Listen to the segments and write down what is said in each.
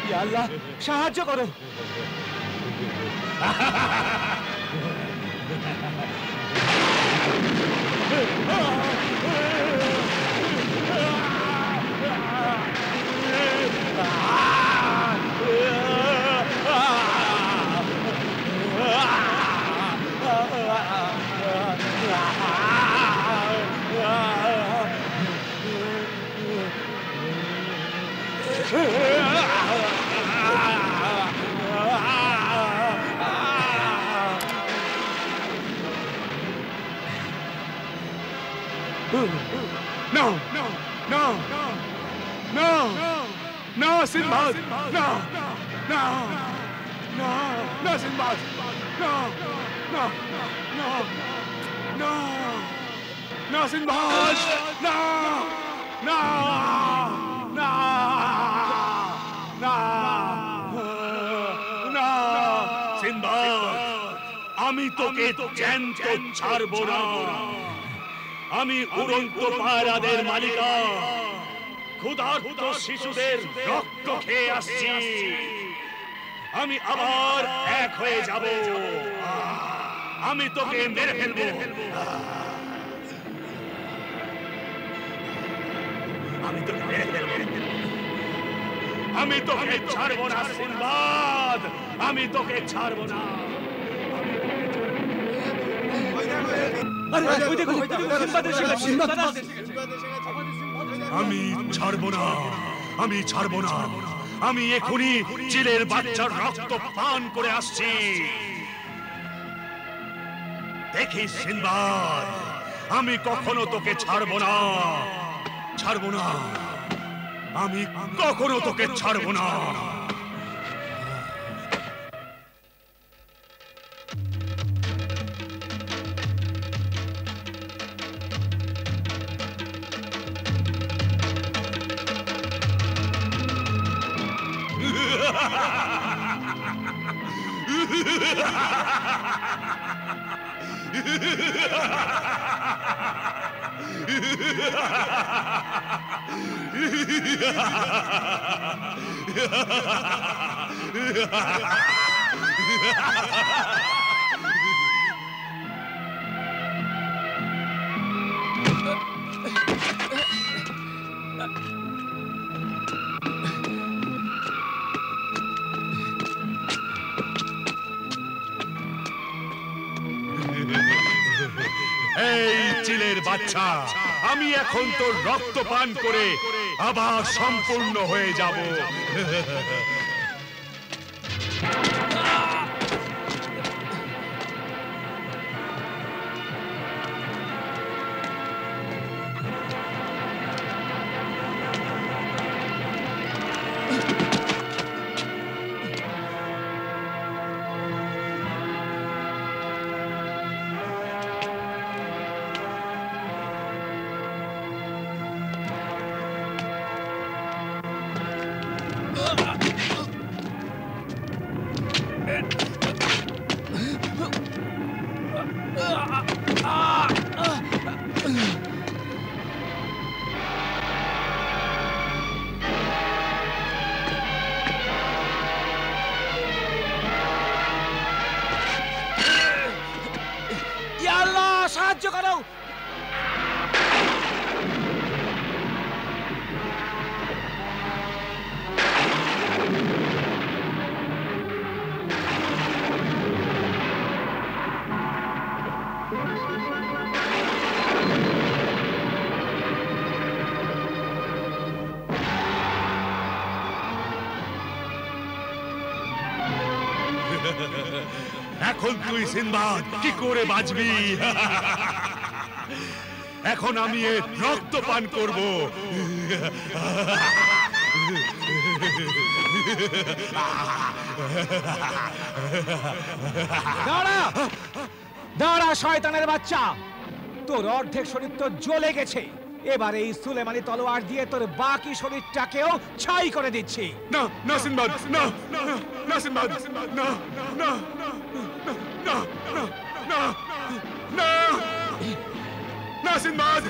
ইয়া আল্লাহ, সাহায্য করো। No, Sinbad! No, Sinbad! No, Sinbad! Sinbad! আমি তোকে জ্যান্ত ছাড়ব না। আমি উড়ন্ত পায়রাদের মালিকা, ক্ষুধার্ত শিশুদের রক্ত খেয়ে আসছি। আমি আবার এক হয়ে যাব। আমি তোকে মেরে ফেলবো। আমি তোকে মেরে ফেলবো। আমি তোকে ছাড়বো না সিনবাদ, আমি তোকে ছাড়বো না। আমি ছাড়বো না, আমি ছাড়বো না। আমি এখনই চিলের বাচ্চার রক্ত পান করে আসছি। দেখিস সিনবাদ, আমি কখনো তোকে ছাড়বো না, ছাড়বো না। আমি কখনো তোকে ছাড়বো না। এই চিলের বাচ্চা, আমি এখন তোর রক্ত পান করে আবার সম্পূর্ণ হয়ে যাব। সাহায্য করো। এখন তুই সিনবাদ কি করে বাঁচবি? এখন আমি এর রক্ত পান করব। দাঁড়া দাঁড়া শয়তানের বাচ্চা, তোর অর্ধেক শরীর তো জ্বলে গেছে, এবার এই সুলেমানি তলোয়ার দিয়ে তোর বাকি শরীরটাকেও ছাই করে দিচ্ছি। না না সিনবাদ, না না না সিনবাদ, না না না না না না সিনবাদ,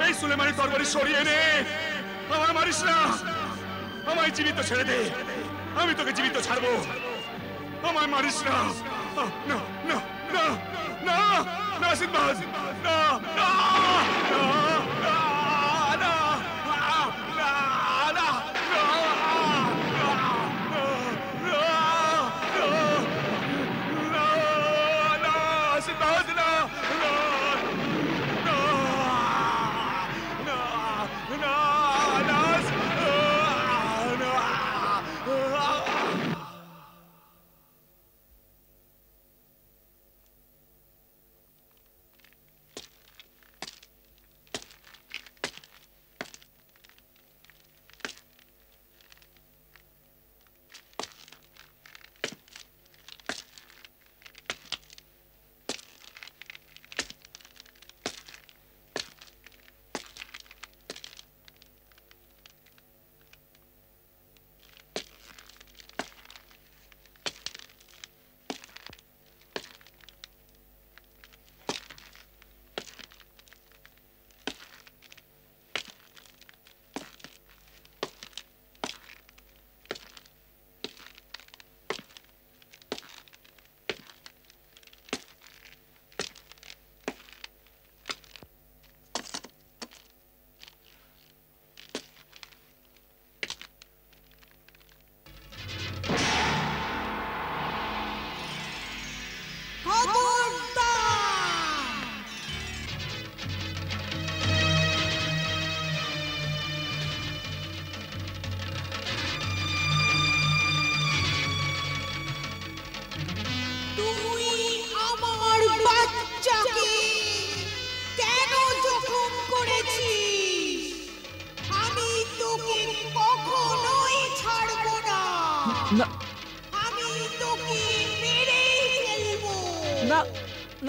এই সুলেমানি তরবারি সরিয়ে নে, আমায় মারিস না, আমায় জীবিত ছেড়ে দে, আমি তোকে জীবিত ছাড়বো, আমায় মারিস না, না না না না না সিনবাদ, না না না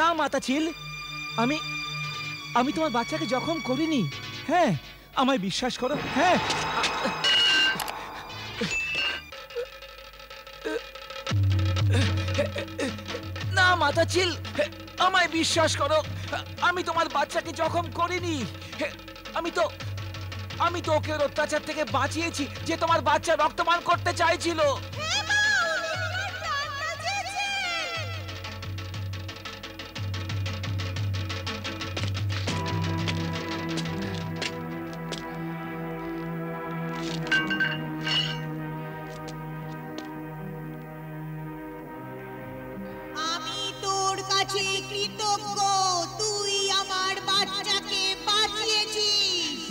না মাতাচিল, আমি আমি তোমার বাচ্চাকে জখম করিনি। হ্যাঁ, আমায় বিশ্বাস করো। হ্যাঁ, না মাতাচিল, আমায় বিশ্বাস করো, আমি তোমার বাচ্চাকে জখম করিনি। আমি তো ওকে অত্যাচার থেকে বাঁচিয়েছি যে তোমার বাচ্চা রক্তপান করতে চাইছিল।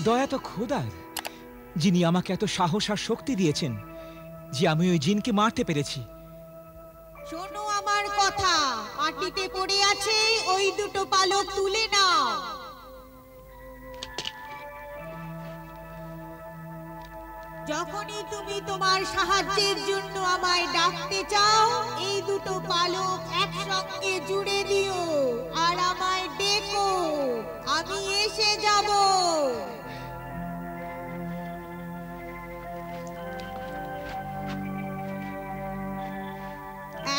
দয়া তো খোদার, যিনি আমাকে এত সাহস আর শক্তি দিয়েছেন যে আমি ওই জিনকে মারতে পেরেছি। শোনো আমার কথা, মাটিতে পড়ে আছে ওই দুটো পালক তুলে নাও। যখনই তুমি তোমার সাহায্যের জন্য আমায় ডাকতে চাও, এই দুটো পালক একসঙ্গে জুড়ে দিও আর আমায় ডেকো, আমি এসে যাব।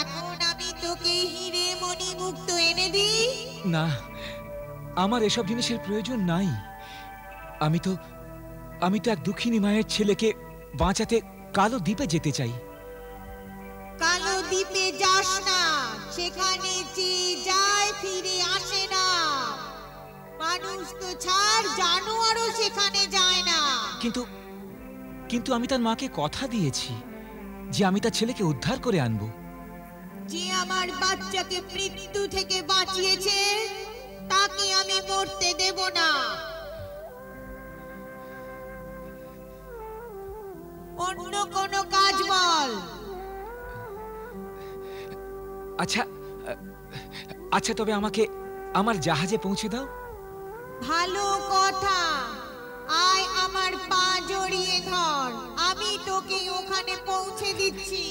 এখন আমি তোকে হিরে মণি মুক্ত এনে দিই? না, আমার এসব জিনিসের প্রয়োজন নাই। আমি তো এক দুঃখিনী মায়ের ছেলেকে বাঁচাতে কালো দ্বীপে যেতে চাই। কালো দ্বীপে যাস না, সেখানে যে যায় ফিরে আসে না। মানুষ তো ছাড়, জানোয়ারও সেখানে যায় না। কিন্তু আমি তার মাকে কথা দিয়েছি যে আমি তার ছেলেকে উদ্ধার করে আনবো। যে আমার বাচ্চাকে মৃত্যু থেকে বাঁচিয়েছে তাকে আমি মরতে দেব না। অন্য কোনো কাজ বল। আচ্ছা, তবে আমাকে আমার জাহাজে পৌঁছে দাও। ভালো কথা, আয় আমার পা জড়িয়ে ধর, আমি তোকে ওখানে পৌঁছে দিচ্ছি।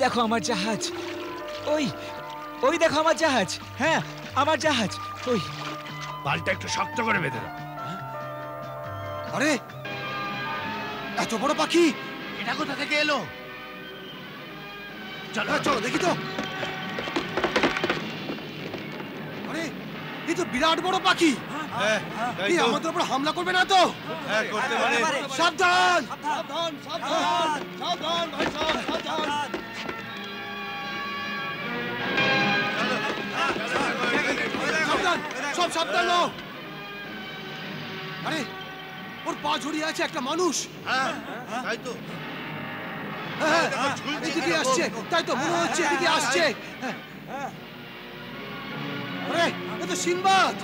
দেখো আমার জাহাজ, ওই ওই দেখো আমার জাহাজ, হ্যাঁ আমার জাহাজ, ওই পালটা একটু শক্ত করে বেঁধে দাও। আরে এত বড় পাখি, এটা কোথা থেকে এলো? চলো চলো দেখি তো। আরে এই তো বিরাট বড় পাখি, এই আমাদের উপর হামলা করবে না তো? সাবধান সাবধান সাবধান সাবধান ভাই সাবধান। সাবধান সব সাবধান হও। আরে ওর পা জড়িয়ে আছে একটা মানুষ। তাই তো, হ্যাঁ এদিকে আসছে, তাই তো মনে হচ্ছে এদিকে আসছে। আরে এ তো সিনবাদ।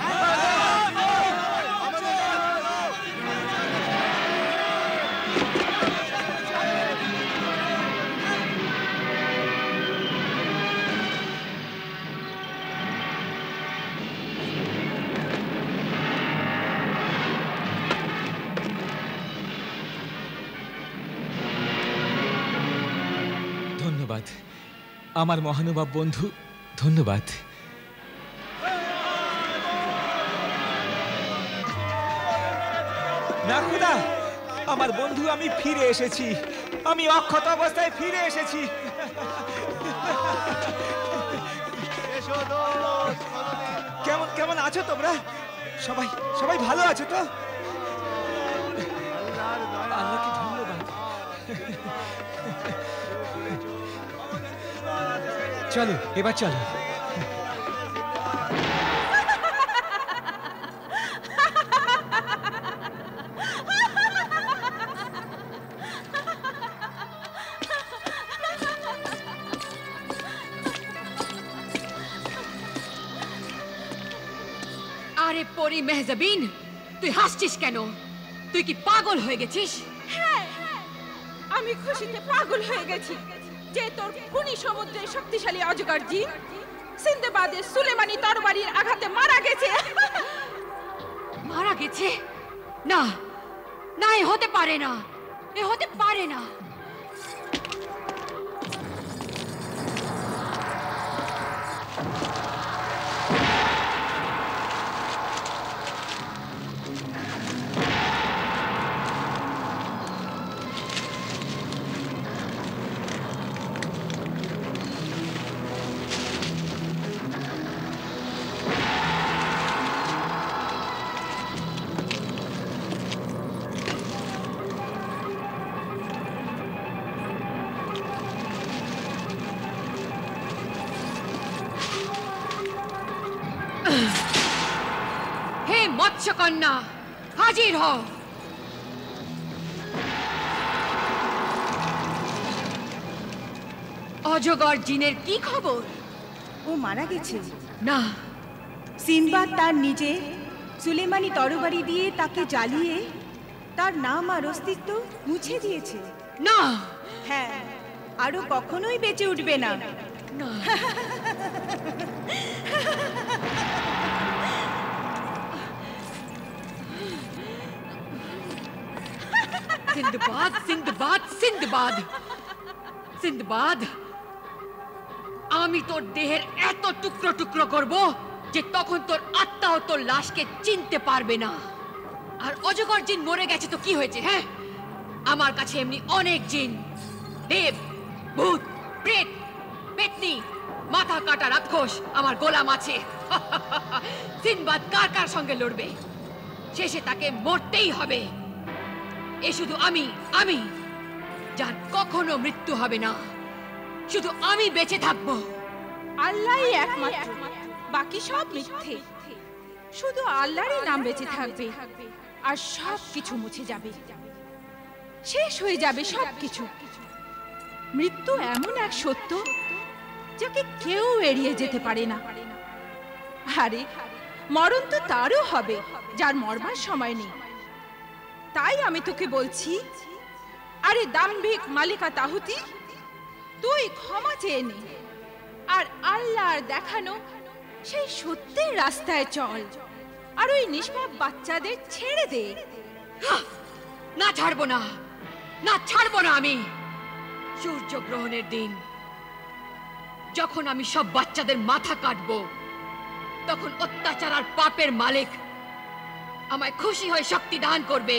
ধন্যবাদ আমার মহানুভব বন্ধু, ধন্যবাদ। না খোদা, আমার বন্ধু আমি ফিরে এসেছি, আমি অক্ষত অবস্থায় ফিরে এসেছি। কেমন কেমন আছো তোমরা? সবাই সবাই ভালো আছো তো? আল্লাহকে ধন্যবাদ। চলো এবার চলো। আরে পরি মেহজাবিন, তুই হাসছিস কেন? তুই কি পাগল হয়ে গেছিস? হ্যাঁ, আমি খুশিতে পাগল হয়ে গেছি যে তোর খুনি সমুদ্রের শক্তিশালী অজগর জিন সিন্দবাদের সুলেমানি তরবারির আঘাতে মারা গেছে। মারা গেছে? না না, এ হতে পারে না, এ হতে পারে না। হে মৎস্যকন্যা, হাজির হও। অজগর জিনের কি খবর? ও মারা গেছে। না, সিনবাদ তার নিজে সুলেমানি তরবারি দিয়ে তাকে জ্বালিয়ে তার নাম আর অস্তিত্ব মুছে দিয়েছে। না, হ্যাঁ, আরো কখনোই বেঁচে উঠবে না। না। সিন্দবাদ, সিন্দবাদ, সিন্দবাদ, সিন্দবাদ, আমি তোর দেহের এত টুকরো টুকরো করব যে তখন তোর আত্মাও তোর লাশকে চিনতে পারবে না। আর অজগর জিন মরে গেছে তো কি হয়েছে? হ্যাঁ, আমার কাছে এমনি অনেক জিন, দেব, ভূত, প্রেত, পেতনি, মাথা কাটা রাক্ষস আমার গোলাম আছে। সিনবাদ কার কার সঙ্গে লড়বে? শেষে তাকে মরতেই হবে। এ শুধু আমি যার কখনো মৃত্যু হবে না, শুধু আমি বেঁচে থাকবো। আল্লাহই একমাত্র, বাকি সব মিথ্যে। শুধু আল্লাহরই নাম বেঁচে থাকবে আর সব কিছু মুছে যাবে, শেষ হয়ে যাবে সব কিছু। মৃত্যু এমন এক সত্য যাকে কেউ এড়িয়ে যেতে পারে না। আরে মরণ তো তারও হবে যার মরবার সময় নেই। তাই আমি তোকে বলছি, আরে দাম্ভিক মালিকা তাহুতি, তুই ক্ষমা চেয়ে নে আর আল্লাহর দেখানো সেই সত্যের রাস্তায় চল, আর ওই নিষ্পাপ বাচ্চাদের ছেড়ে দে। না ছাড়বো না, না ছাড়বো না আমি। সূর্যগ্রহণের দিন যখন আমি সব বাচ্চাদের মাথা কাটবো, তখন অত্যাচার আর পাপের মালিক আমায় খুশি হয়ে শক্তি দান করবে।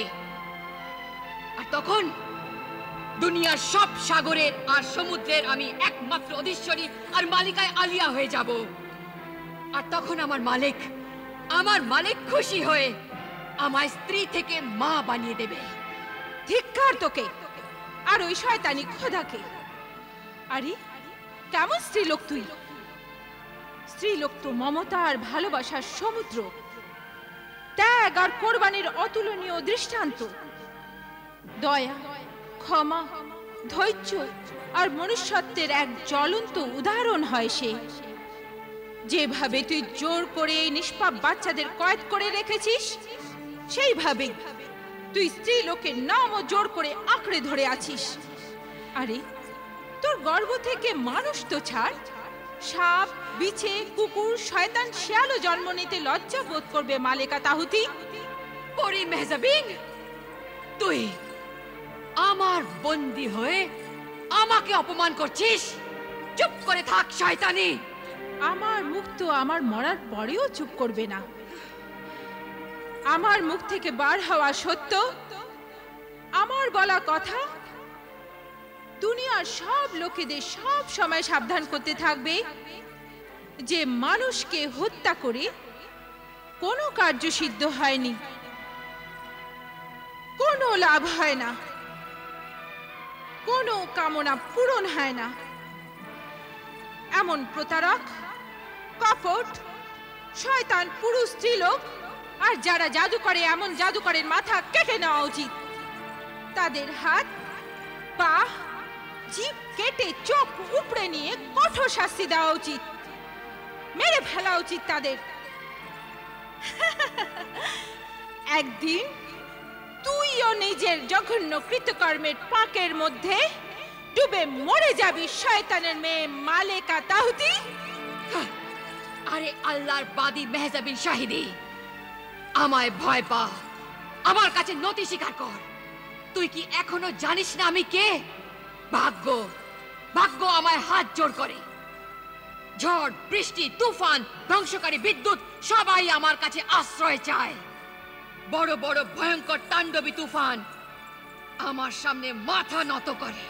আর তখন দুনিয়ার সব সাগরের আর সমুদ্রের আমি একমাত্র অধীশ্বরী আর মালিকায় আলিয়া হয়ে যাব। আর তখন আমার মালিক খুশি হয়ে আমায় স্ত্রী থেকে মা বানিয়ে দেবে। ধিক্কার তোকে আর ওই শয়তানি খোদাকে। আরে কেমন স্ত্রীলোক তুই! স্ত্রীলোক তো মমতা আর ভালোবাসার সমুদ্র, ত্যাগ আর কোরবানির অতুলনীয় দৃষ্টান্ত। দয়া, ক্ষমা, ধৈর্য আর মনুষ্যত্বের এক জ্বলন্ত উদাহরণ হয় সে। যেভাবে তুই জোর করে এই নিষ্পাপ বাচ্চাদের কয়েদ করে রেখেছিস, সেইভাবে তুই স্ত্রী লোকের নামও জোর করে আঁকড়ে ধরে আছিস। আরে তোর গর্ভ থেকে মানুষ তো ছাড়, সাপ, বিছে, কুকুর, শয়তান, শিয়ালও জন্ম নিতে লজ্জা বোধ করবে মালেকা তাহুতি। পরি মেহজাবিন, তুই আমার বন্দী হয়ে আমাকে অপমান করছিস? চুপ করে থাক শয়তানি। আমার মুখ তো আমার মরার পরেও চুপ করবে না। আমার মুখ থেকে বার হওয়া সত্য, আমার বলা কথা দুনিয়ার সব লোকেদের সব সময় সাবধান করতে থাকবে যে মানুষকে হত্যা করে কোনো কার্য সিদ্ধ হয়নি, কোনো লাভ হয় না, কোনো কামনা পূরণ হয় না। এমন প্রতারক, কপট, শয়তান পুরুষ স্ত্রীলোক আর যারা জাদু করে, এমন জাদুকরের মাথা কেটে নেওয়া উচিত। তাদের হাত, পা, জিভ কেটে চোখ উপড়ে নিয়ে কঠোর শাস্তি দেওয়া উচিত, মেরে ফেলা উচিত তাদের। একদিন তুইও নিজের জঘন্য কৃতকর্মের পাকের মধ্যে ডুবে মরে যাবি শয়তানের মেয়ে মালেকা তাহুতি। আরে আল্লাহর বাদী মেহজাবিন শাহিদি, আমায় ভয় পা, আমার কাছে নতি স্বীকার কর। তুই কি এখনো জানিস না আমি কে? ভাগ্য আমায় হাত জোড় করে। ঝড়, বৃষ্টি, তুফান, ধ্বংসকারী বিদ্যুৎ সবাই আমার কাছে আশ্রয় চায়। বড় বড় ভয়ঙ্কর তাণ্ডবী তুফান আমার সামনে মাথা নত করে।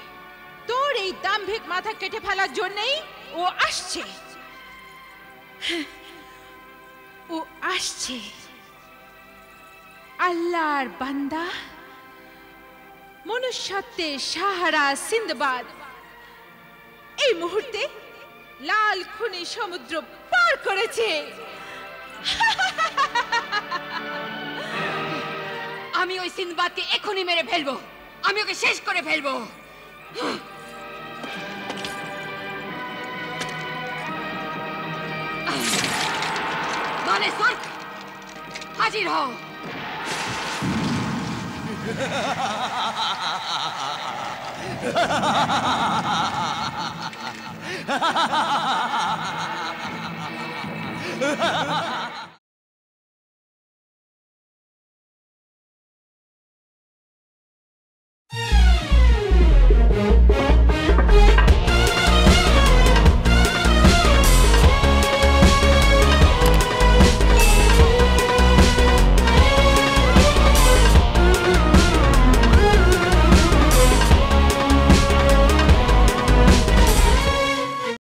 তোর এই দাম্ভিক মাথা কেটে ফেলার জন্যই ও আসছে। ও আসছে আল্লাহর বান্দা, মনুষ্যত্বের সাহারা সিন্দবাদ এই মুহূর্তে লাল খুনি সমুদ্র পার করেছে। আমি ওই সিন্দবাদকে এখনই মেরে ফেলবো, আমি ওকে শেষ করে ফেলবো। মানে সর্ক হাজির হও। Ha ha ha ha!